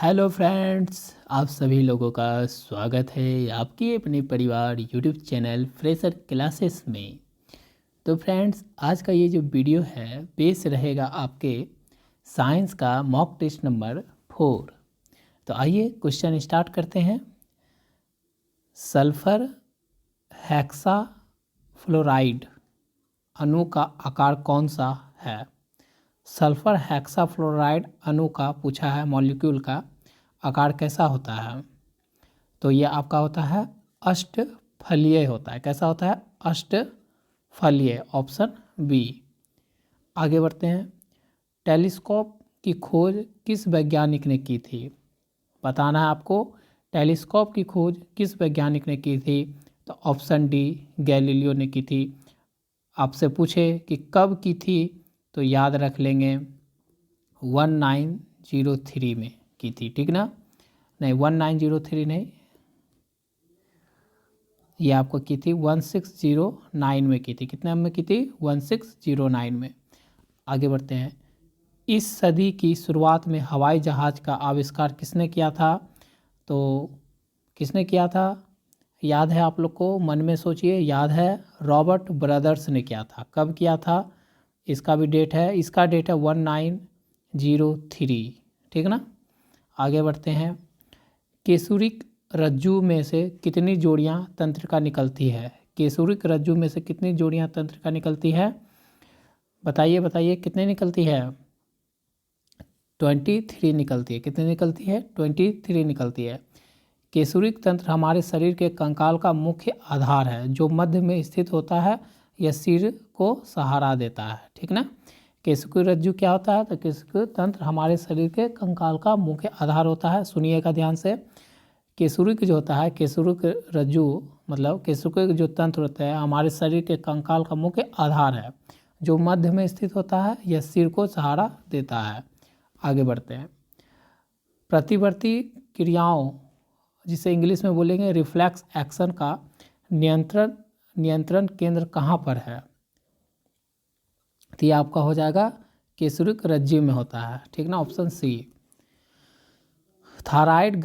Hello friends, आप सभी लोगों का स्वागत है आपके अपने परिवार यूट्यूब चैनल फ्रेशर क्लासेस में। तो फ्रेंड्स, आज का ये जो वीडियो है बेस रहेगा आपके साइंस का मॉक टेस्ट नंबर 4। तो आइए क्वेश्चन स्टार्ट करते हैं। सल्फर हेक्सा फ्लोराइड अणु का आकार कौन सा है? सल्फर हेक्साफ्लोराइड अणु का पूछा है, मॉलिक्यूल का आकार कैसा होता है? तो ये आपका होता है अष्टफलीय होता है। कैसा होता है? अष्टफलीय, ऑप्शन बी। आगे बढ़ते हैं। टेलीस्कोप की खोज किस वैज्ञानिक ने की थी? बताना है आपको, टेलीस्कोप की खोज किस वैज्ञानिक ने की थी? तो ऑप्शन डी, गैलीलियो ने की थी। आपसे पूछे कि कब की थी तो याद रख लेंगे 1903 में की थी, ठीक ना? नहीं, 1903 नहीं, ये आपको की थी 1609 में की थी। कितने में की थी? 1609 में। आगे बढ़ते हैं। इस सदी की शुरुआत में हवाई जहाज़ का आविष्कार किसने किया था? तो किसने किया था? याद है आप लोग को? मन में सोचिए। याद है, रॉबर्ट ब्रदर्स ने किया था। कब किया था? इसका भी डेट है, इसका डेट है 1903, ठीक ना? आगे बढ़ते हैं। केसुरिक रज्जु में से कितनी जोड़ियां तंत्रिका निकलती है? केसुरिक रज्जु में से कितनी जोड़ियां तंत्रिका निकलती है? बताइए बताइए, कितनी निकलती है? 23 निकलती है। कितनी निकलती है? 23 निकलती है। केसुरिक तंत्र हमारे शरीर के कंकाल का मुख्य आधार है, जो मध्य में स्थित होता है। यह सिर को सहारा देता है, ठीक ना? केसुरिक रज्जु क्या होता है? तो केसुरिक तंत्र हमारे शरीर के कंकाल का मुख्य आधार होता है। सुनिएगा ध्यान से। केसुरिक जो होता है, केसुरिक रज्जु मतलब केसुरिक जो तंत्र होता है हमारे शरीर के कंकाल का मुख्य आधार है, जो मध्य में स्थित होता है। यह सिर को सहारा देता है। आगे बढ़ते हैं। प्रतिवर्ती क्रियाओं, जिसे इंग्लिश में बोलेंगे रिफ्लेक्स एक्शन, का नियंत्रण केंद्र कहाँ पर है? तो ये आपका हो जाएगा केसुरिक रज्जु में होता है, ठीक ना? Option C. थायराइड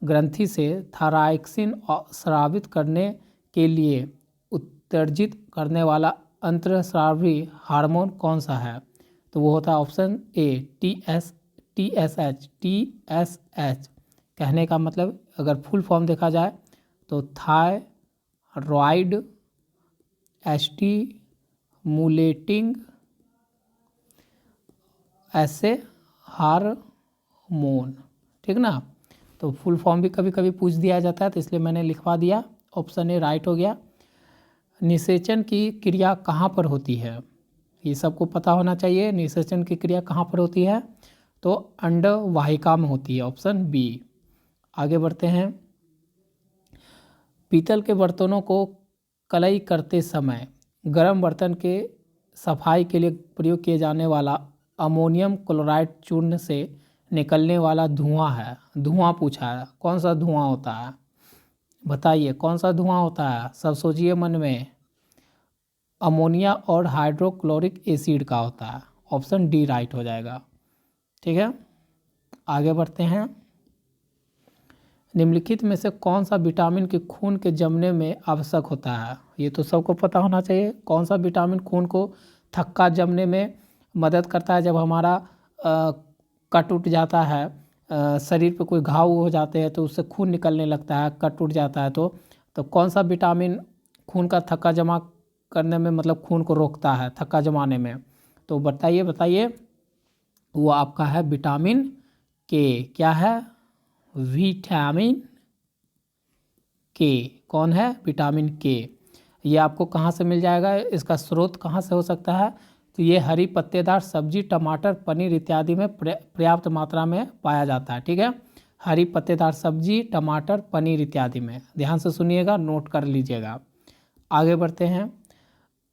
ग्रंथि से थायरॉक्सिन स्रावित करने के लिए उत्सर्जित करने वाला अंतःस्रावी हार्मोन कौन सा है? तो वो होता है ऑप्शन ए, टीएसएच। कहने का मतलब अगर फुल फॉर्म देखा जाए तो थायरॉइड स्टिमुलेटिंग ऐसे हार्मोन, ठीक ना? तो फुल फॉर्म भी कभी कभी पूछ दिया जाता है, तो इसलिए मैंने लिखवा दिया। ऑप्शन ए राइट हो गया। निषेचन की क्रिया कहाँ पर होती है? ये सबको पता होना चाहिए। निषेचन की क्रिया कहाँ पर होती है? तो अंडवाहिका में होती है, ऑप्शन बी। आगे बढ़ते हैं। पीतल के बर्तनों को कलई करते समय गर्म बर्तन के सफाई के लिए प्रयोग किए जाने वाला अमोनियम क्लोराइड चूर्ण से निकलने वाला धुआं है। धुआं पूछा है, कौन सा धुआं होता है? बताइए कौन सा धुआं होता है? सब सोचिए मन में। अमोनिया और हाइड्रोक्लोरिक एसिड का होता है। ऑप्शन डी राइट हो जाएगा, ठीक है? आगे बढ़ते हैं। निम्नलिखित में से कौन सा विटामिन के खून के जमने में आवश्यक होता है? ये तो सबको पता होना चाहिए। कौन सा विटामिन खून को थक्का जमने में मदद करता है? जब हमारा कट टूट जाता है, शरीर पे कोई घाव हो जाते हैं तो उससे खून निकलने लगता है, कट टूट जाता है तो कौन सा विटामिन खून का थक्का जमा करने में, मतलब खून को रोकता है थक्का जमाने में? तो बताइए बताइए। वो आपका है विटामिन के। क्या है? विटामिन के। कौन है? विटामिन के। ये आपको कहाँ से मिल जाएगा? इसका स्रोत कहाँ से हो सकता है? तो ये हरी पत्तेदार सब्जी, टमाटर, पनीर इत्यादि में पर्याप्त मात्रा में पाया जाता है, ठीक है? हरी पत्तेदार सब्जी, टमाटर, पनीर इत्यादि में। ध्यान से सुनिएगा, नोट कर लीजिएगा। आगे बढ़ते हैं।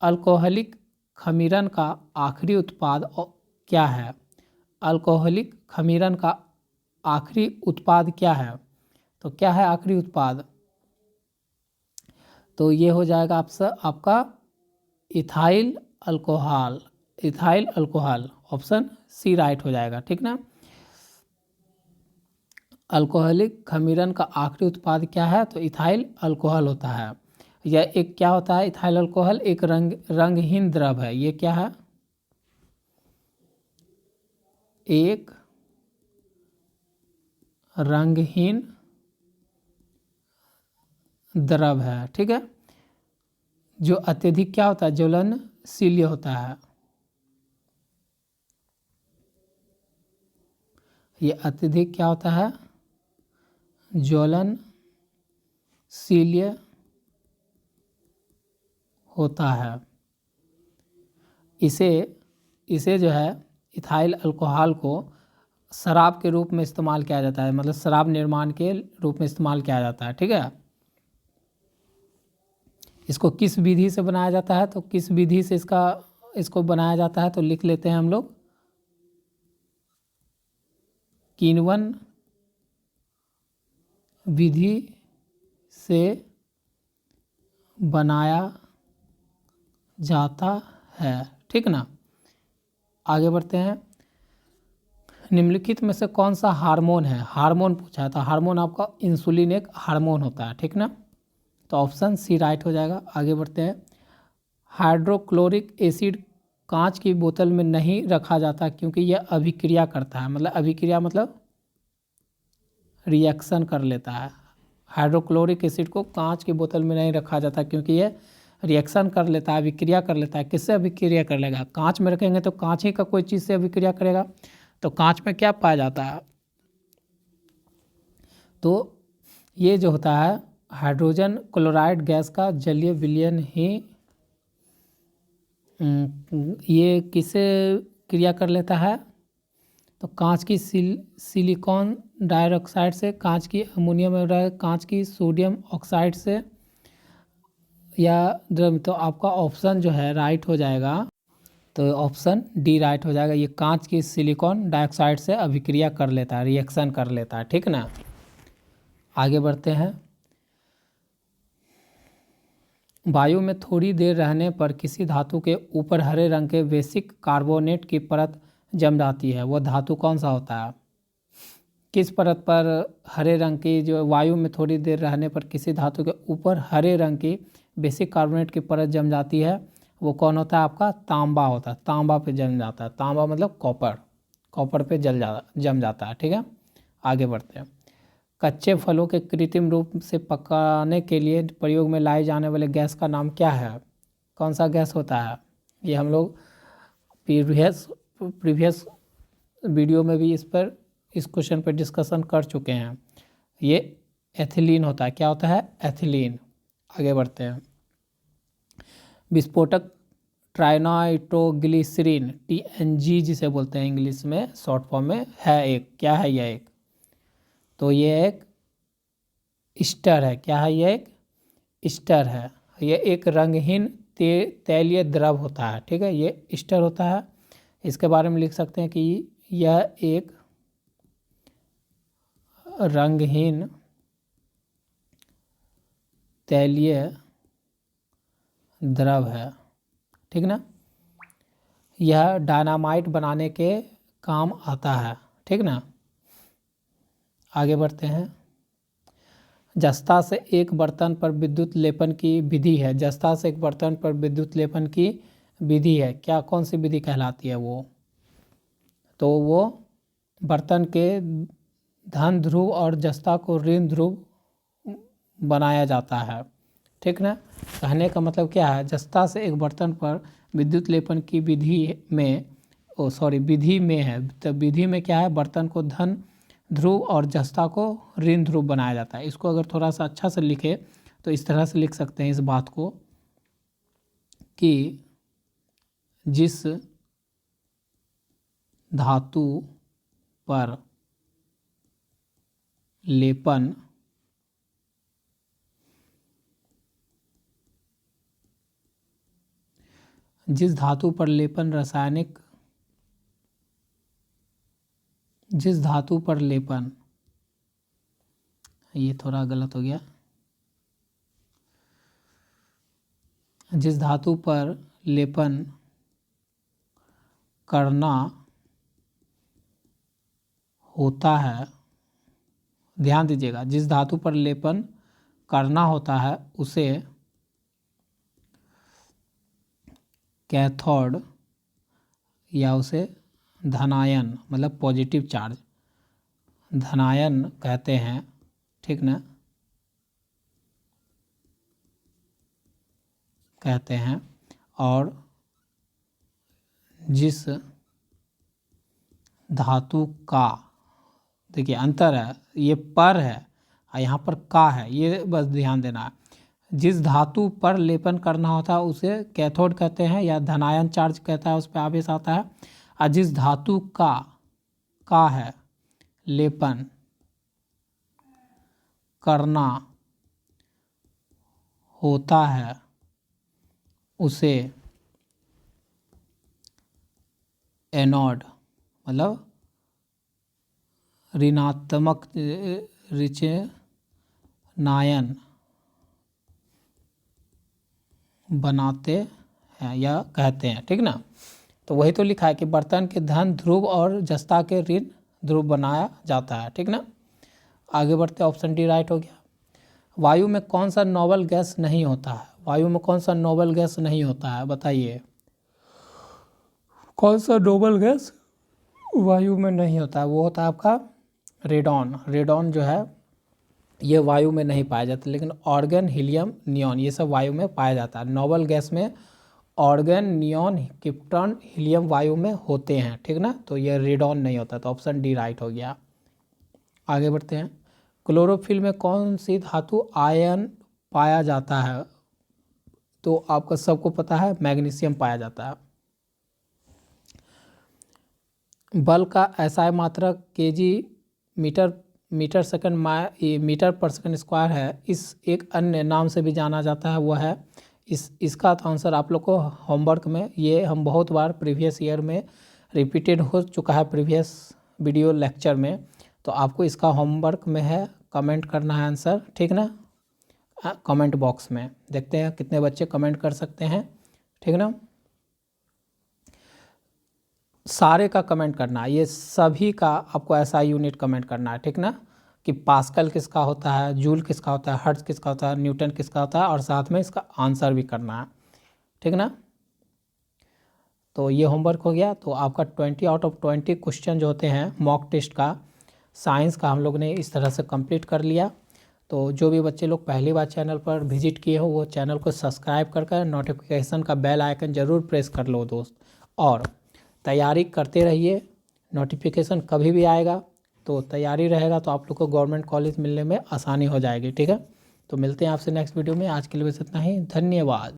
अल्कोहलिक खमीरन का आखिरी उत्पाद क्या है? अल्कोहलिक खमीरन का आखिरी उत्पाद क्या है? तो क्या है आखिरी उत्पाद? तो ये हो जाएगा आपका ethyl alcohol. Ethyl alcohol, option C right हो जाएगा, ठीक ना? अल्कोहलिक खमीरन का आखिरी उत्पाद क्या है? तो इथाइल अल्कोहल होता है। यह एक क्या होता है? इथाइल अल्कोहल एक रंगहीन द्रव है। ये क्या है? एक रंगहीन द्रव है, ठीक है, जो अत्यधिक क्या होता है? ज्वलनशील होता है। ये अत्यधिक क्या होता है? ज्वलनशील होता है। इसे इसे जो है इथाइल अल्कोहल को शराब के रूप में इस्तेमाल किया जाता है, मतलब शराब निर्माण के रूप में इस्तेमाल किया जाता है, ठीक है। इसको किस विधि से बनाया जाता है? तो किस विधि से इसको बनाया जाता है? तो लिख लेते हैं हम लोग, किण्वन विधि से बनाया जाता है, ठीक ना। आगे बढ़ते हैं। निम्नलिखित में से कौन सा हार्मोन है? हार्मोन पूछा है, तो हार्मोन आपका इंसुलिन एक हार्मोन होता है, ठीक ना। तो ऑप्शन सी राइट हो जाएगा। आगे बढ़ते हैं। हाइड्रोक्लोरिक एसिड कांच की बोतल में नहीं रखा जाता क्योंकि यह अभिक्रिया करता है, मतलब अभिक्रिया मतलब रिएक्शन कर लेता है। हाइड्रोक्लोरिक एसिड को कांच की बोतल में नहीं रखा जाता क्योंकि यह रिएक्शन कर लेता है, अभिक्रिया कर लेता है। किससे अभिक्रिया कर लेगा? कांच में रखेंगे तो कांच ही का कोई चीज़ से अभिक्रिया करेगा। तो कांच में क्या पाया जाता है? तो ये जो होता है हाइड्रोजन क्लोराइड गैस का जलीय विलयन ही ये किससे क्रिया कर लेता है? तो कांच की सिलिकॉन डाइऑक्साइड से, कांच की अमोनियम, कांच की सोडियम ऑक्साइड से, या द्रव। तो आपका ऑप्शन जो है राइट हो जाएगा, तो ऑप्शन डी राइट हो जाएगा। ये कांच की सिलिकॉन डाइऑक्साइड से अभिक्रिया कर लेता है, रिएक्शन कर लेता है, ठीक ना। आगे बढ़ते हैं। वायु में थोड़ी देर रहने पर किसी धातु के ऊपर हरे रंग के बेसिक कार्बोनेट की परत जम जाती है, वह धातु कौन सा होता है? किस परत पर हरे रंग की, जो वायु में थोड़ी देर रहने पर किसी धातु के ऊपर हरे रंग की बेसिक कार्बोनेट की परत जम जाती है, वो कौन होता है? आपका तांबा होता है। तांबा पे जम जाता है। तांबा मतलब कॉपर, कॉपर पे जम जाता है, ठीक है। आगे बढ़ते हैं। कच्चे फलों के कृत्रिम रूप से पकाने के लिए प्रयोग में लाई जाने वाले गैस का नाम क्या है? कौन सा गैस होता है? ये हम लोग प्रीवियस वीडियो में भी इस क्वेश्चन पर डिस्कशन कर चुके हैं। ये एथिलीन होता है। क्या होता है? एथिलीन। आगे बढ़ते हैं। विस्फोटक ट्राइनाइट्रोग्लिसरीन TNG जिसे बोलते हैं इंग्लिश में, शॉर्ट फॉर्म में, है एक, क्या है यह एक? तो ये एक ईस्टर है। क्या है? ये एक ईस्टर है। ये एक रंगहीन तैलीय द्रव होता है, ठीक है, ये ईस्टर होता है। इसके बारे में लिख सकते हैं कि यह एक रंगहीन तैलीय द्रव है, ठीक ना। यह डायनामाइट बनाने के काम आता है, ठीक ना। आगे बढ़ते हैं। जस्ता से एक बर्तन पर विद्युत लेपन की विधि है। जस्ता से एक बर्तन पर विद्युत लेपन की विधि है, क्या, कौन सी विधि कहलाती है वो? तो वो बर्तन के धन ध्रुव और जस्ता को ऋण ध्रुव बनाया जाता है, ठीक ना। कहने का मतलब क्या है? जस्ता से एक बर्तन पर विद्युत लेपन की विधि में विधि में है। तो विधि में क्या है? बर्तन को धन ध्रुव और जस्ता को ऋण ध्रुव बनाया जाता है। इसको अगर थोड़ा सा अच्छा से लिखे तो इस तरह से लिख सकते हैं इस बात को कि जिस धातु पर लेपन जिस धातु पर लेपन रासायनिक जिस धातु पर लेपन, ये थोड़ा गलत हो गया, जिस धातु पर लेपन करना होता है ध्यान दीजिएगा, जिस धातु पर लेपन करना होता है उसे कैथोड या उसे धनायन मतलब पॉजिटिव चार्ज धनायन कहते हैं, ठीक ना, कहते हैं। और जिस धातु का, देखिए अंतर है, ये पर है और यहाँ पर का है, ये बस ध्यान देना है। जिस धातु पर लेपन करना होता है उसे कैथोड कहते हैं या धनायन चार्ज कहता है, उस पर आवेश आता है। और जिस धातु का है लेपन करना होता है उसे एनोड मतलब ऋणात्मक ऋणायन बनाते हैं या कहते हैं, ठीक ना। तो वही तो लिखा है कि बर्तन के धन ध्रुव और जस्ता के ऋण ध्रुव बनाया जाता है, ठीक ना। आगे बढ़ते, ऑप्शन डी राइट हो गया। वायु में कौन सा नोबल गैस नहीं होता है? वायु में कौन सा नोबल गैस नहीं होता है, बताइए। कौन सा नोबल गैस वायु में नहीं होता है? वो होता है आपका रेडॉन। रेडॉन जो है ये वायु में नहीं पाया जाता, लेकिन ऑर्गन, हीलियम, नियॉन ये सब वायु में पाया जाता है। नोबल गैस में ऑर्गन, नियॉन, क्रिप्टॉन, हीलियम वायु में होते हैं, ठीक ना। तो ये रेडॉन नहीं होता, तो ऑप्शन डी राइट हो गया। आगे बढ़ते हैं। क्लोरोफिल में कौन सी धातु आयन पाया जाता है? तो आपका सबको पता है मैग्नीशियम पाया जाता है। बल का एसआई मात्रक केजी मीटर पर सेकंड स्क्वायर है, इस एक अन्य नाम से भी जाना जाता है, वह है इसका तो आंसर आप लोग को होमवर्क में, ये हम बहुत बार प्रीवियस ईयर में रिपीटेड हो चुका है प्रीवियस वीडियो लेक्चर में, तो आपको इसका होमवर्क में है, कमेंट करना है आंसर, ठीक ना। कमेंट बॉक्स में देखते हैं कितने बच्चे कमेंट कर सकते हैं, ठीक ना। सारे का कमेंट करना है, ये सभी का आपको ऐसा यूनिट कमेंट करना है, ठीक ना, कि पास्कल किसका होता है, जूल किसका होता है, हर्ट्ज किसका होता है, न्यूटन किसका होता है, और साथ में इसका आंसर भी करना है, ठीक ना। तो ये होमवर्क हो गया। तो आपका 20 आउट ऑफ 20 क्वेश्चन जो होते हैं मॉक टेस्ट का, साइंस का हम लोग ने इस तरह से कंप्लीट कर लिया। तो जो भी बच्चे लोग पहली बार चैनल पर विजिट किए हो वो चैनल को सब्सक्राइब कर नोटिफिकेशन का बेल आइकन ज़रूर प्रेस कर लो दोस्त, और तैयारी करते रहिए। नोटिफिकेशन कभी भी आएगा तो तैयारी रहेगा तो आप लोग को गवर्नमेंट कॉलेज मिलने में आसानी हो जाएगी, ठीक है। तो मिलते हैं आपसे नेक्स्ट वीडियो में, आज के लिए बस इतना ही, धन्यवाद।